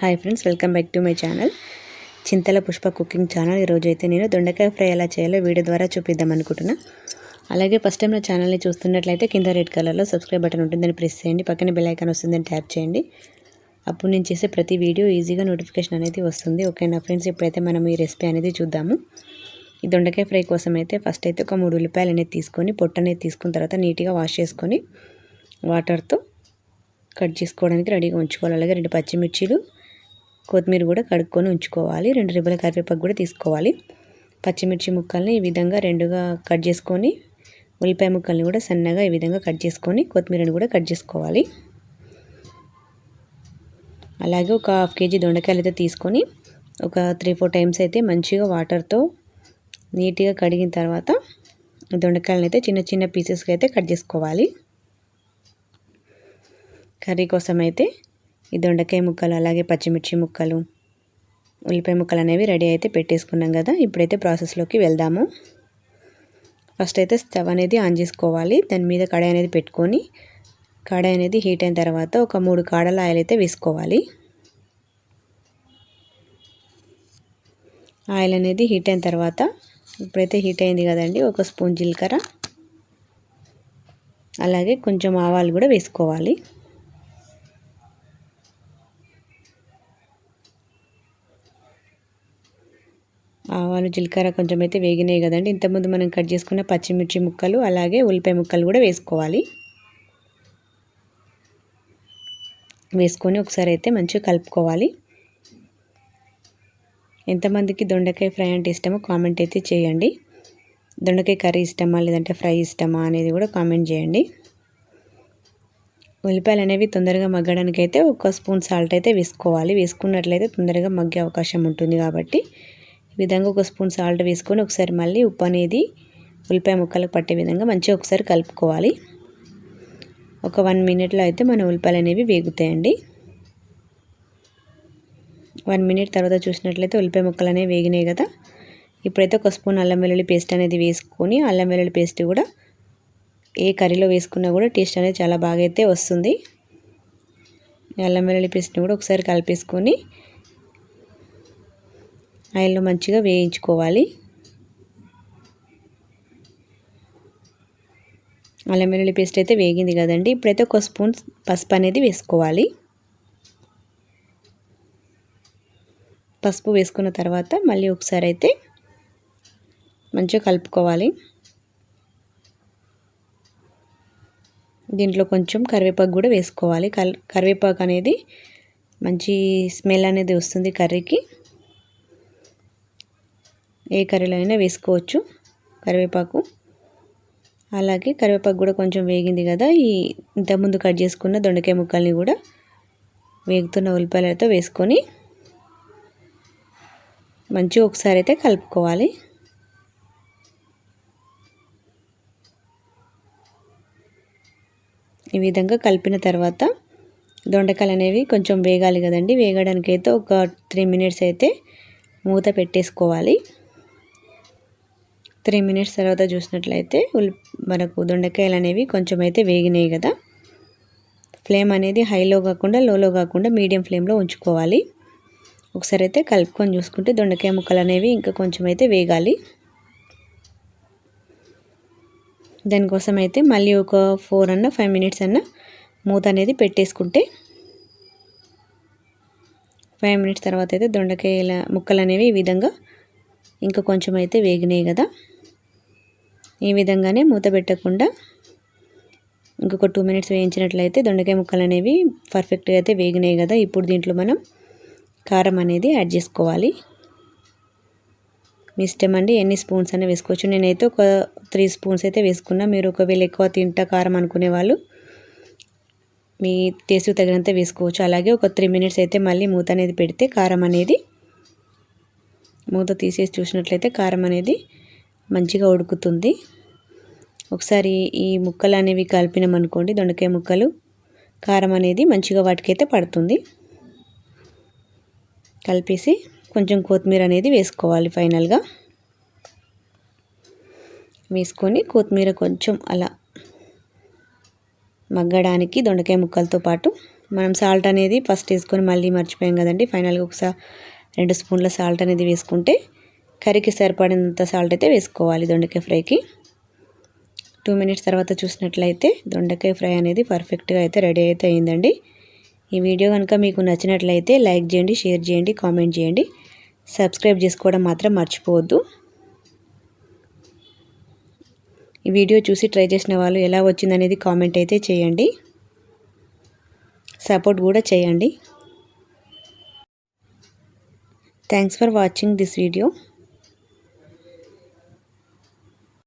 Hi friends, welcome back to my channel Chintala Pushpa cooking channel. ఈరోజు అయితే నేను దొండకాయ ఫ్రై ఎలా చేయాలో వీడియో ద్వారా చూపిద్దాం అనుకుంటున్నా. అలాగే ఫస్ట్ టైం నా ఛానల్ని చూస్తున్నట్లయితే కింద రెడ్ కలర్లో సబ్స్క్రైబ్ బటన్ ఉంటుందని ప్రెస్ చేయండి. పక్కన బెల్ ఐకాన్ వస్తుందని ట్యాప్ చేయండి. అప్పుడు నేను చేసే ప్రతి వీడియో ఈజీగా నోటిఫికేషన్ అనేది వస్తుంది. ఓకేనా ఫ్రెండ్స్, ఇప్పుడైతే మనం ఈ రెసిపీ అనేది చూద్దాము. ఈ దొండకాయ ఫ్రై కోసం అయితే ఫస్ట్ అయితే ఒక 3 ఉల్లిపాయలు అనేది తీసుకొని పొట్టు అనేది తీసుకున్న తర్వాత నీట్గా వాష్ చేసుకొని వాటర్తో కట్ చేసుకోవడానికి రెడీగా ఉంచుకోవాలి. అలాగే 2 పచ్చిమిర్చీలు, కొత్తిమీర కూడా కడుక్కొని ఉంచుకోవాలి. 2 రిబ్బల కరివేపాకు కూడా తీసుకోవాలి. పచ్చిమిర్చి ముక్కల్ని ఈ విధంగా 2గా కట్ చేసుకొని, ఉల్లిపాయ ముక్కల్ని కూడా సన్నగా ఈ విధంగా కట్ చేసుకొని, కొత్తిమీరని కూడా కట్ చేసుకోవాలి. అలాగే ఒక 1/2 kg దొండకాయలు అయితే తీసుకొని ఒక 3-4 టైమ్స్ అయితే మంచిగా వాటర్తో నీట్గా కడిగిన తర్వాత దొండకాయలను అయితే చిన్న చిన్న పీసెస్గా అయితే కట్ చేసుకోవాలి. కర్రీ కోసం అయితే ఈ దొండకాయ ముక్కలు, అలాగే పచ్చిమిర్చి ముక్కలు, ఉల్లిపాయ ముక్కలు అనేవి రెడీ అయితే పెట్టేసుకున్నాం కదా. ఇప్పుడైతే ప్రాసెస్లోకి వెళ్దాము. ఫస్ట్ అయితే స్టవ్ అనేది ఆన్ చేసుకోవాలి. దాని మీద కడాయి అనేది పెట్టుకొని, కడాయి అనేది హీట్ అయిన తర్వాత ఒక 3 కాడల ఆయిల్ అయితే వేసుకోవాలి. ఆయిల్ అనేది హీట్ అయిన తర్వాత ఇప్పుడైతే హీట్ అయింది కదండి, 1 స్పూన్ జీలకర్ర, అలాగే కొంచెం ఆవాలు కూడా వేసుకోవాలి. ఆవాలు, జీలకర్ర కొంచెం అయితే వేగినాయి కదండి. ఇంతకుముందు మనం కట్ చేసుకున్న పచ్చిమిర్చి ముక్కలు, అలాగే ఉల్లిపాయ ముక్కలు కూడా వేసుకోవాలి. వేసుకొని ఒకసారి అయితే మంచిగా కలుపుకోవాలి. ఎంతమందికి దొండకాయ ఫ్రై అంటే ఇష్టమో కామెంట్ అయితే చేయండి. దొండకాయ కర్రీ ఇష్టమా లేదంటే ఫ్రై ఇష్టమా అనేది కూడా కామెంట్ చేయండి. ఉల్లిపాయలు అనేవి తొందరగా మగ్గడానికి అయితే 1 స్పూన్ సాల్ట్ అయితే వేసుకోవాలి. వేసుకున్నట్లయితే తొందరగా మగ్గే అవకాశం ఉంటుంది కాబట్టి ఈ విధంగా 1 స్పూన్ సాల్ట్ వేసుకొని ఒకసారి మళ్ళీ ఉప్పు అనేది ఉల్లిపాయ ముక్కలకు పట్టే విధంగా మంచిగా ఒకసారి కలుపుకోవాలి. ఒక 1 మినిట్లో అయితే మన ఉల్లిపాయలు అనేవి వేగుతాయండి. 1 మినిట్ తర్వాత చూసినట్లయితే ఉల్లిపాయ ముక్కలు అనేవి వేగినాయి కదా. ఇప్పుడైతే 1 స్పూన్ అల్లం వెల్లుల్లి పేస్ట్ అనేది వేసుకొని, అల్లం వెల్లుల్లి పేస్ట్ కూడా ఏ కర్రీలో వేసుకున్నా కూడా టేస్ట్ అనేది చాలా బాగా అయితే వస్తుంది. అల్లం వెల్లుల్లి పేస్ట్ని కూడా ఒకసారి కలిపేసుకొని ఆయిల్లో మంచిగా వేయించుకోవాలి. అల్లం వెల్లుల్లి పేస్ట్ అయితే వేగింది కదండి. ఇప్పుడైతే 1 స్పూన్ పసుపు అనేది వేసుకోవాలి. పసుపు వేసుకున్న తర్వాత మళ్ళీ ఒకసారి అయితే మంచిగా కలుపుకోవాలి. దీంట్లో కొంచెం కరివేపాకు కూడా వేసుకోవాలి. కరివేపాకు అనేది మంచి స్మెల్ అనేది వస్తుంది కర్రీకి. ఏ కర్రీలో అయినా వేసుకోవచ్చు కరివేపాకు. అలాగే కరివేపాకు కూడా కొంచెం వేగింది కదా. ఇంతకుముందు కట్ చేసుకున్న దొండకాయ ముక్కల్ని కూడా వేగుతున్న ఉల్లిపాయలతో వేసుకొని మంచిగా ఒకసారి అయితే కలుపుకోవాలి. ఈ విధంగా కలిపిన తర్వాత దొండకాయలు అనేవి కొంచెం వేగాలి కదండి. వేగడానికి అయితే ఒక 3 మినిట్స్ అయితే మూత పెట్టేసుకోవాలి. 3 మినిట్స్ తర్వాత చూసినట్లయితే మనకు దొండకాయలు అనేవి కొంచెం అయితే వేగినాయి కదా. ఫ్లేమ్ అనేది హైలో కాకుండా లోలో కాకుండా మీడియం ఫ్లేమ్లో ఉంచుకోవాలి. ఒకసారి అయితే కలుపుకొని చూసుకుంటే దొండకాయ ముక్కలు అనేవి ఇంకా కొంచెం అయితే వేగాలి. దానికోసం అయితే మళ్ళీ ఒక 5 మినిట్స్ అన్న మూత అనేది పెట్టేసుకుంటే 5 మినిట్స్ తర్వాత అయితే దొండకాయల ముక్కలు అనేవి ఈ విధంగా ఇంకా కొంచెం అయితే వేగినాయి కదా. ఈ విధంగానే మూత పెట్టకుండా ఇంకొక 2 మినిట్స్ వేయించినట్లయితే దొండకాయ ముక్కలు అనేవి పర్ఫెక్ట్గా అయితే వేగినాయి కదా. ఇప్పుడు దీంట్లో మనం కారం అనేది యాడ్ చేసుకోవాలి. మీ ఇష్టం అండి, ఎన్ని స్పూన్స్ అయినా వేసుకోవచ్చు. నేనైతే ఒక 3 స్పూన్స్ అయితే వేసుకున్నా. మీరు ఒకవేళ ఎక్కువ తింటా కారం అనుకునే వాళ్ళు మీ టేస్ట్ తగినంత వేసుకోవచ్చు. అలాగే ఒక 3 మినిట్స్ అయితే మళ్ళీ మూత అనేది పెడితే కారం అనేది, మూత తీసేసి చూసినట్లయితే కారం అనేది మంచిగా ఉడుకుతుంది. ఒకసారి ఈ ముక్కలు అనేవి కలిపినామనుకోండి, దొండకాయ ముక్కలు, కారం అనేది మంచిగా వాటికైతే పడుతుంది. కలిపేసి కొంచెం కొత్తిమీర అనేది వేసుకోవాలి. ఫైనల్గా వేసుకొని కొత్తిమీర కొంచెం అలా మగ్గడానికి దొండకాయ ముక్కలతో పాటు మనం సాల్ట్ అనేది ఫస్ట్ వేసుకొని మళ్ళీ మర్చిపోయాం కదండి. ఫైనల్గా ఒకసారి 2 స్పూన్ల సాల్ట్ అనేది వేసుకుంటే కర్రీకి సరిపడినంత సాల్ట్ అయితే వేసుకోవాలి దొండకాయ ఫ్రైకి. 2 మినిట్స్ తర్వాత చూసినట్లయితే దొండకాయ ఫ్రై అనేది పర్ఫెక్ట్గా అయితే రెడీ అయితే అయిందండి. ఈ వీడియో కనుక మీకు నచ్చినట్లయితే లైక్ చేయండి, షేర్ చేయండి, కామెంట్ చేయండి. సబ్స్క్రైబ్ చేసుకోవడం మాత్రం మర్చిపోవద్దు. ఈ వీడియో చూసి ట్రై చేసిన వాళ్ళు ఎలా వచ్చిందనేది కామెంట్ అయితే చేయండి. సపోర్ట్ కూడా చేయండి. Thanks for watching this video.